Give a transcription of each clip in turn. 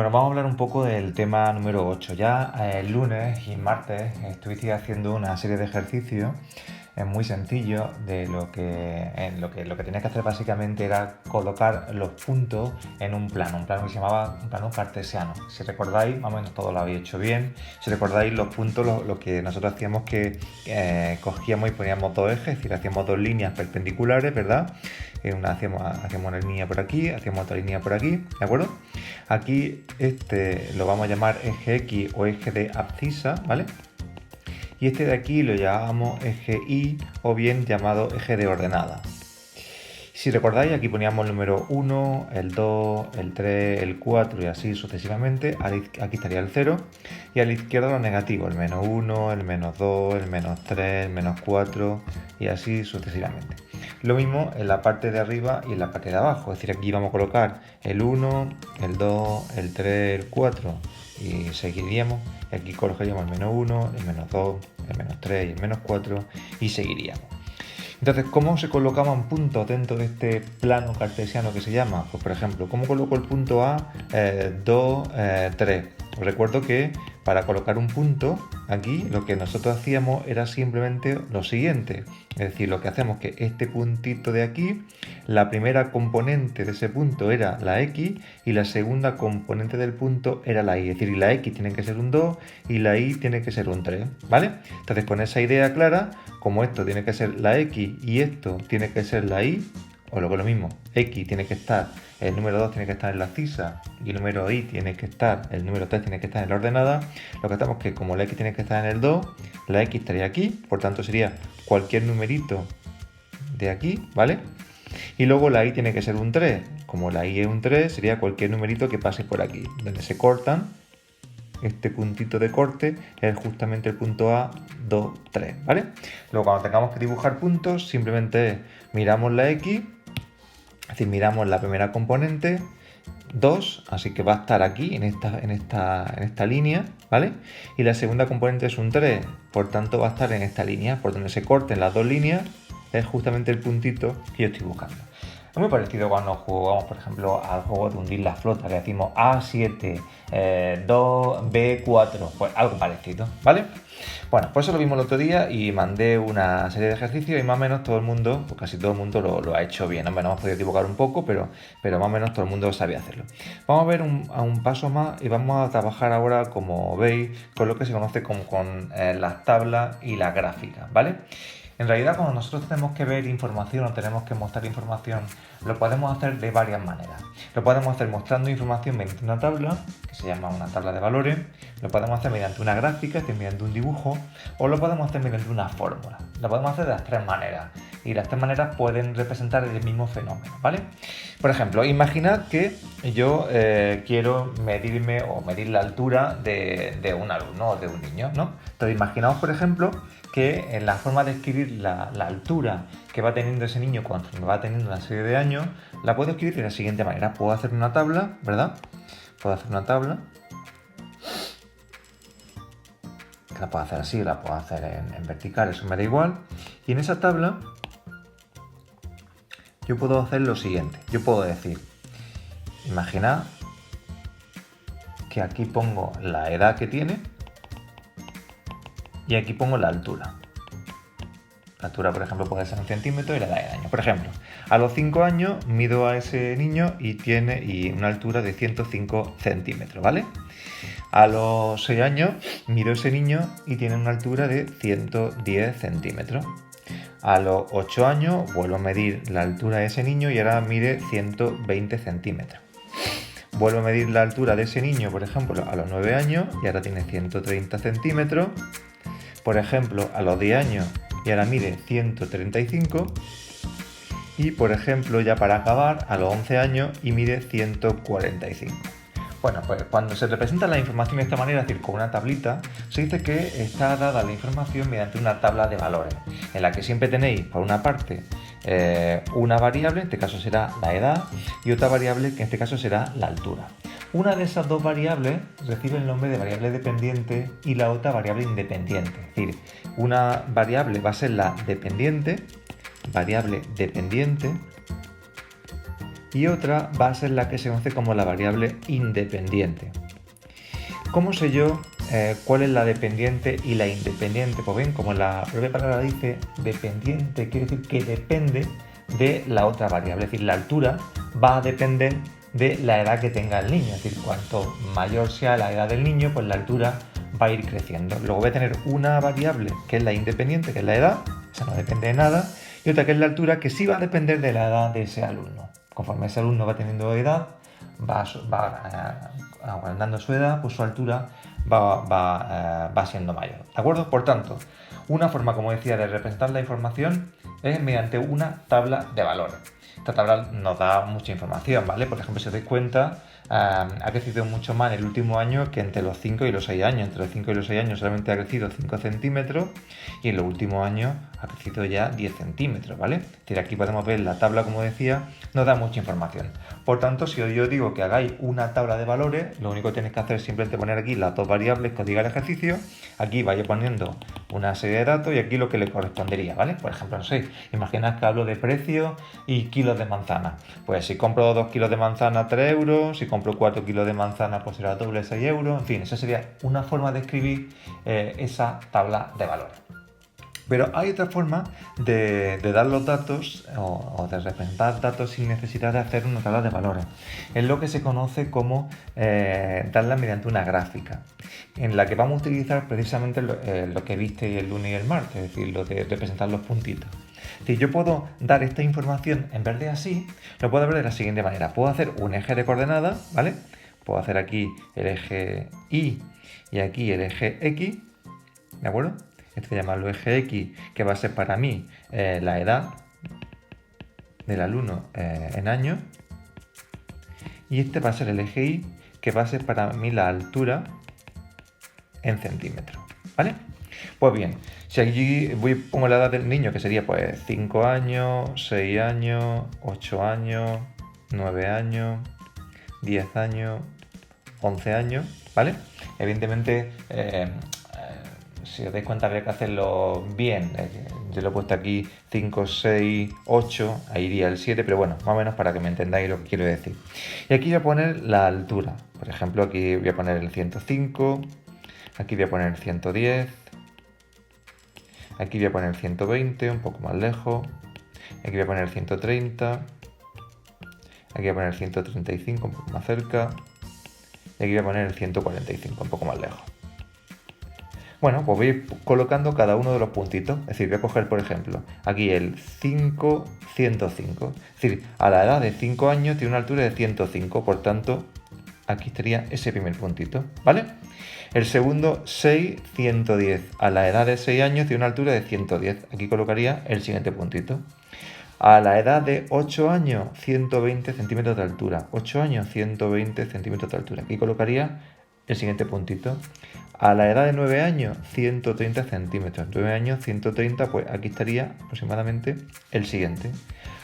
bueno, vamos a hablar un poco del tema número 8. Ya el lunes y martes estuviste haciendo una serie de ejercicios muy sencillos de lo que tenías que hacer básicamente era colocar los puntos en un plano que se llamaba un plano cartesiano. Si recordáis, más o menos todo lo habéis hecho bien. Si recordáis los puntos, lo que nosotros hacíamos que cogíamos y poníamos dos ejes, es decir, hacíamos dos líneas perpendiculares, ¿verdad? Hacíamos una línea por aquí, hacíamos otra línea por aquí, ¿de acuerdo? Aquí lo vamos a llamar eje X o eje de abscisa, ¿vale? Y este de aquí lo llamamos eje Y o bien llamado eje de ordenada. Si recordáis, aquí poníamos el número 1, el 2, el 3, el 4 y así sucesivamente. Aquí estaría el 0 y a la izquierda lo negativo, el menos 1, el menos 2, el menos 3, el menos 4 y así sucesivamente. Lo mismo en la parte de arriba y en la parte de abajo, es decir, aquí vamos a colocar el 1, el 2, el 3, el 4 y seguiríamos. Y aquí colocaríamos el menos 1, el menos 2, el menos 3 y el menos 4 y seguiríamos. Entonces, ¿cómo se colocaban puntos dentro de este plano cartesiano que se llama? Pues, por ejemplo, ¿cómo coloco el punto A, 2, 3? Os recuerdo que para colocar un punto aquí lo que nosotros hacíamos era simplemente lo siguiente. Es decir, lo que hacemos es que este puntito de aquí, la primera componente de ese punto era la X y la segunda componente del punto era la Y. Es decir, la X tiene que ser un 2 y la Y tiene que ser un 3, ¿vale? Entonces, con esa idea clara, como esto tiene que ser la X y esto tiene que ser la Y, o lo mismo, X tiene que estar, el número 2 tiene que estar en la abscisa y el número Y tiene que estar, el número 3 tiene que estar en la ordenada, lo que hacemos es que como la X tiene que estar en el 2, la X estaría aquí, por tanto sería cualquier numerito de aquí, ¿vale? Y luego la Y tiene que ser un 3, como la Y es un 3, sería cualquier numerito que pase por aquí, donde se cortan. Este puntito de corte es justamente el punto A, 2, 3, ¿vale? Luego cuando tengamos que dibujar puntos, simplemente miramos la X, es decir, miramos la primera componente, 2, así que va a estar aquí, en esta línea, ¿vale? Y la segunda componente es un 3, por tanto va a estar en esta línea, por donde se corten las dos líneas, es justamente el puntito que yo estoy buscando. Es muy parecido cuando jugamos, por ejemplo, al juego de hundir la flota, que decimos A7, 2B4, pues algo parecido, ¿vale? Bueno, pues eso lo vimos el otro día y mandé una serie de ejercicios y más o menos todo el mundo, pues casi todo el mundo lo ha hecho bien. Hombre, nos hemos podido equivocar un poco, pero más o menos todo el mundo sabía hacerlo. Vamos a ver a un paso más y vamos a trabajar ahora, como veis, con lo que se conoce como con las tablas y las gráficas, ¿vale? En realidad, cuando nosotros tenemos que ver información o tenemos que mostrar información, lo podemos hacer de varias maneras. Lo podemos hacer mostrando información mediante una tabla, que se llama una tabla de valores, lo podemos hacer mediante una gráfica, es decir, mediante un dibujo, o lo podemos hacer mediante una fórmula. Lo podemos hacer de las tres maneras, y las tres maneras pueden representar el mismo fenómeno, ¿vale? Por ejemplo, imaginad que yo quiero medir la altura de un alumno o de un niño, ¿no? Entonces, imaginaos, por ejemplo, que en la forma de escribir la altura que va teniendo ese niño cuando va teniendo una serie de años, la puedo escribir de la siguiente manera. Puedo hacer una tabla, ¿verdad? Puedo hacer una tabla. Que la puedo hacer así, la puedo hacer en vertical, eso me da igual. Y en esa tabla yo puedo hacer lo siguiente. Yo puedo decir, imaginad que aquí pongo la edad que tiene y aquí pongo la altura. La altura, por ejemplo, puede ser en centímetros y la edad en años. Por ejemplo, a los 5 años mido a ese niño y tiene una altura de 105 centímetros, ¿vale? A los 6 años mido a ese niño y tiene una altura de 110 centímetros. A los 8 años vuelvo a medir la altura de ese niño y ahora mide 120 centímetros. Vuelvo a medir la altura de ese niño, por ejemplo, a los 9 años y ahora tiene 130 centímetros. Por ejemplo, a los 10 años y ahora mide 135. Y, por ejemplo, ya para acabar, a los 11 años y mide 145. Bueno, pues cuando se representa la información de esta manera, es decir, con una tablita, se dice que está dada la información mediante una tabla de valores, en la que siempre tenéis, por una parte, una variable, en este caso será la edad, y otra variable, que en este caso será la altura. Una de esas dos variables recibe el nombre de variable dependiente y la otra variable independiente. Es decir, una variable va a ser la dependiente, variable dependiente, y otra va a ser la que se conoce como la variable independiente. ¿Cómo sé yo cuál es la dependiente y la independiente? Pues bien, como la propia palabra dice, dependiente quiere decir que depende de la otra variable, es decir, la altura va a depender de la edad que tenga el niño, es decir, cuanto mayor sea la edad del niño, pues la altura va a ir creciendo. Luego voy a tener una variable que es la independiente, que es la edad, esa no depende de nada, y otra que es la altura, que sí va a depender de la edad de ese alumno. Conforme ese alumno va teniendo edad, va agrandando su edad, pues su altura va siendo mayor. ¿De acuerdo? Por tanto, una forma, como decía, de representar la información es mediante una tabla de valores. Esta tabla nos da mucha información, ¿vale? Por ejemplo, si os dais cuenta, ha crecido mucho más en el último año que entre los 5 y los 6 años. Entre los 5 y los 6 años solamente ha crecido 5 centímetros y en los últimos años ha crecido ya 10 centímetros, ¿vale? Es decir, aquí podemos ver la tabla, como decía, nos da mucha información. Por tanto, si yo digo que hagáis una tabla de valores, lo único que tenéis que hacer es simplemente poner aquí las dos variables que os diga el ejercicio. Aquí vais poniendo una serie de datos y aquí lo que le correspondería, ¿vale? Por ejemplo, no sé, imaginad que hablo de precio y kilos de manzana. Pues si compro 2 kilos de manzana, 3 euros. Si compro 4 kilos de manzana, pues será doble, 6 euros. En fin, esa sería una forma de escribir esa tabla de valores. Pero hay otra forma de dar los datos o de representar datos sin necesidad de hacer una tabla de valores. Es lo que se conoce como darla mediante una gráfica, en la que vamos a utilizar precisamente lo que viste el lunes y el martes, es decir, lo de representar los puntitos. Si yo puedo dar esta información en vez de así, lo puedo ver de la siguiente manera. Puedo hacer un eje de coordenadas, ¿vale? Puedo hacer aquí el eje Y y aquí el eje X, ¿de acuerdo? Este voy a llamarlo eje X, que va a ser para mí la edad del alumno en años. Y este va a ser el eje Y, que va a ser para mí la altura en centímetros, ¿vale? Pues bien, si aquí pongo la edad del niño, que sería pues 5 años, 6 años, 8 años, 9 años, 10 años, 11 años, ¿vale? Evidentemente, si os dais cuenta habría que hacerlo bien. Yo lo he puesto aquí 5, 6, 8, ahí iría el 7, pero bueno, más o menos para que me entendáis lo que quiero decir. Y aquí voy a poner la altura. Por ejemplo, aquí voy a poner el 105, aquí voy a poner el 110, aquí voy a poner el 120, un poco más lejos, aquí voy a poner el 130, aquí voy a poner el 135, un poco más cerca, y aquí voy a poner el 145, un poco más lejos. Bueno, pues voy a ir colocando cada uno de los puntitos. Es decir, voy a coger, por ejemplo, aquí el 5, 105. Es decir, a la edad de 5 años tiene una altura de 105, por tanto, aquí estaría ese primer puntito, ¿vale? El segundo, 6, 110. A la edad de 6 años tiene una altura de 110. Aquí colocaría el siguiente puntito. A la edad de 8 años, 120 centímetros de altura. 8 años, 120 centímetros de altura. Aquí colocaría el siguiente puntito. A la edad de 9 años, 130 centímetros. 9 años, 130, pues aquí estaría aproximadamente el siguiente.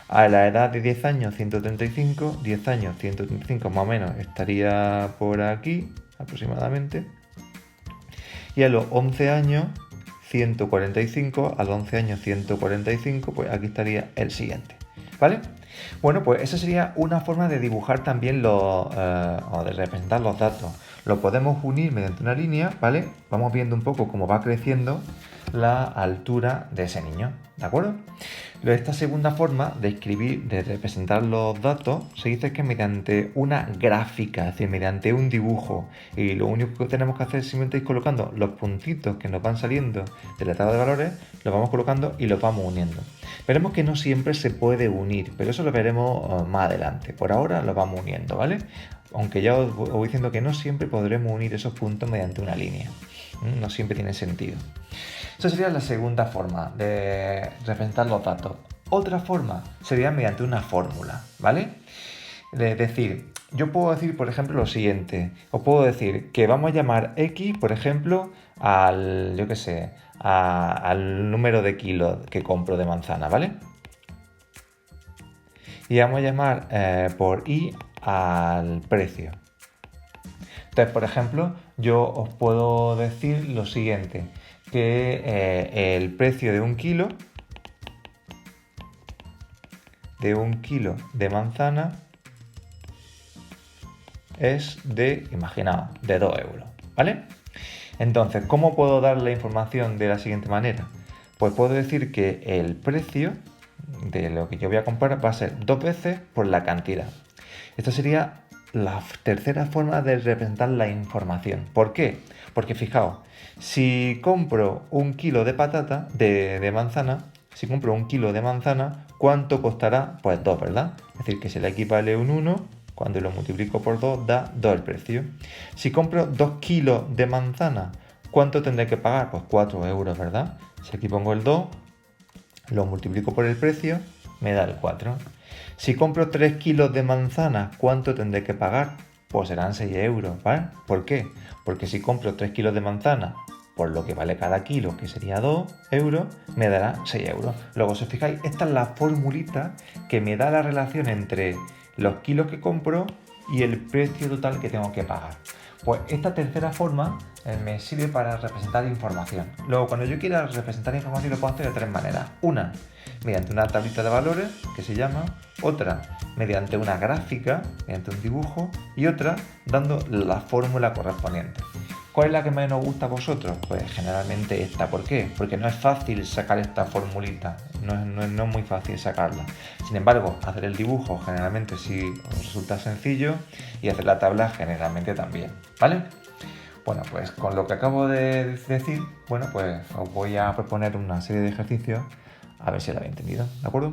A la edad de 10 años, 135. 10 años, 135 más o menos estaría por aquí aproximadamente. Y a los 11 años, 145. A los 11 años, 145, pues aquí estaría el siguiente. ¿Vale? Bueno, pues esa sería una forma de dibujar también o de representar los datos. Lo podemos unir mediante una línea, ¿vale? Vamos viendo un poco cómo va creciendo la altura de ese niño, ¿de acuerdo? Esta segunda forma de escribir, de representar los datos, se dice que mediante una gráfica, es decir, mediante un dibujo. Y lo único que tenemos que hacer es simplemente ir colocando los puntitos que nos van saliendo de la tabla de valores, los vamos colocando y los vamos uniendo. Veremos que no siempre se puede unir, pero eso lo veremos más adelante. Por ahora lo vamos uniendo, ¿vale? Aunque ya os voy diciendo que no siempre podremos unir esos puntos mediante una línea. No siempre tiene sentido. Esa sería la segunda forma de representar los datos. Otra forma sería mediante una fórmula, ¿vale? Es decir, yo puedo decir, por ejemplo, lo siguiente. Os puedo decir que vamos a llamar X, por ejemplo, al número de kilos que compro de manzana, ¿vale? Y vamos a llamar por Y al precio. Entonces, por ejemplo, yo os puedo decir lo siguiente, que el precio de un kilo de manzana es de, imaginaos, de 2 euros, ¿vale? Entonces, ¿cómo puedo dar la información de la siguiente manera? Pues puedo decir que el precio de lo que yo voy a comprar va a ser 2 veces por la cantidad. Esta sería la tercera forma de representar la información. ¿Por qué? Porque fijaos, si compro un kilo de patata, de manzana, si compro un kilo de manzana, ¿cuánto costará? Pues 2, ¿verdad? Es decir, que si le equivale un 1, cuando lo multiplico por 2 da 2 el precio. Si compro 2 kilos de manzana, ¿cuánto tendré que pagar? Pues 4 euros, ¿verdad? Si aquí pongo el 2, lo multiplico por el precio, me da el 4. Si compro 3 kilos de manzana, ¿cuánto tendré que pagar? Pues serán 6 euros, ¿vale? ¿Por qué? Porque si compro 3 kilos de manzana por lo que vale cada kilo, que sería 2 euros, me dará 6 euros. Luego, si os fijáis, esta es la formulita que me da la relación entre los kilos que compro y el precio total que tengo que pagar. Pues esta tercera forma me sirve para representar información. Luego, cuando yo quiera representar información, lo puedo hacer de tres maneras. Una, mediante una tablita de valores, que se llama. Otra, mediante una gráfica, mediante un dibujo. Y otra, dando la fórmula correspondiente. ¿Cuál es la que más nos gusta a vosotros? Pues generalmente esta. ¿Por qué? Porque no es fácil sacar esta formulita. No es muy fácil sacarla. Sin embargo, hacer el dibujo generalmente sí os resulta sencillo y hacer la tabla generalmente también. ¿Vale? Bueno, pues con lo que acabo de decir, bueno, pues os voy a proponer una serie de ejercicios a ver si lo habéis entendido. ¿De acuerdo?